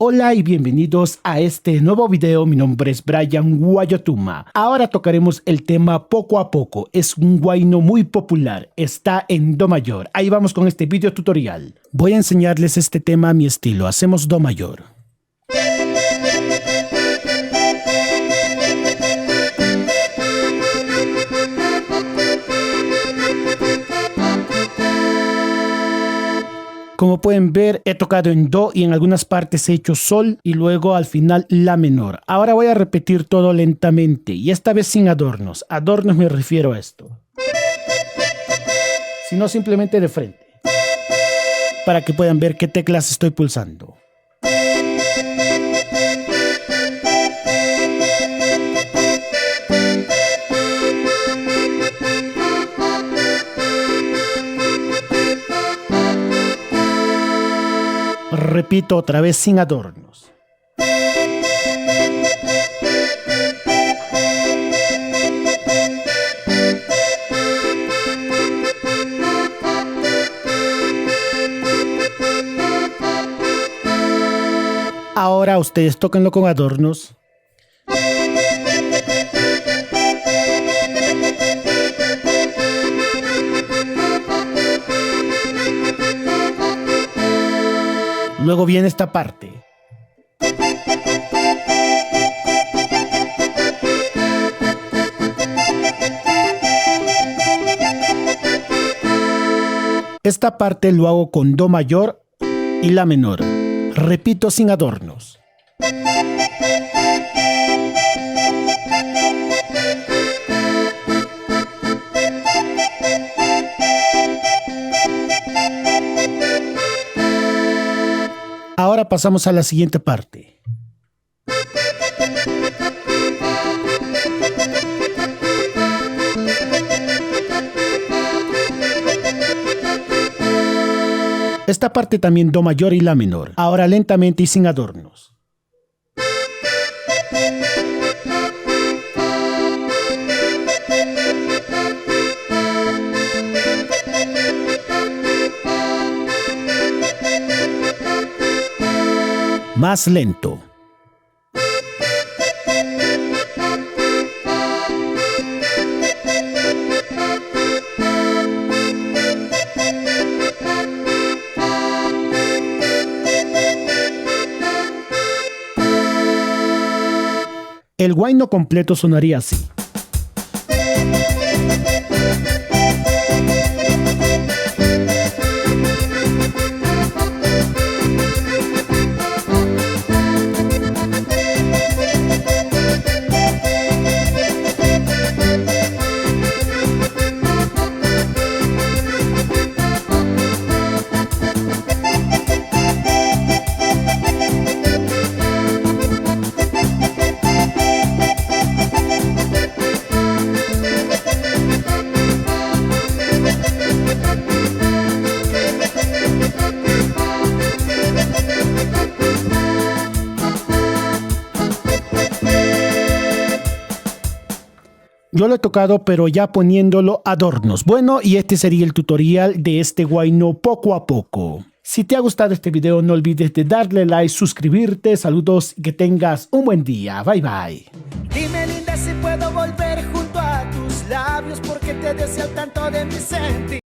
Hola y bienvenidos a este nuevo video. Mi nombre es Brian Guayotuma. Ahora tocaremos el tema poco a poco. Es un huayno muy popular. Está en do mayor. Ahí vamos con este video tutorial. Voy a enseñarles este tema a mi estilo. Hacemos do mayor. Como pueden ver, he tocado en do y en algunas partes he hecho sol y luego al final la menor. Ahora voy a repetir todo lentamente y esta vez sin adornos. Adornos me refiero a esto, sino simplemente de frente, para que puedan ver qué teclas estoy pulsando. Repito otra vez sin adornos. Ahora ustedes tóquenlo con adornos. Luego viene esta parte. Esta parte lo hago con do mayor y la menor. Repito sin adornos. Ahora pasamos a la siguiente parte. Esta parte también do mayor y la menor. Ahora lentamente y sin adornos. Más lento. El huayno completo sonaría así. Yo lo he tocado, pero ya poniéndolo adornos. Bueno, y este sería el tutorial de este huayno poco a poco. Si te ha gustado este video, no olvides de darle like, suscribirte. Saludos y que tengas un buen día. Bye bye. Dime, linda, si puedo volver junto a tus labios, porque te deseo tanto de mi sentir.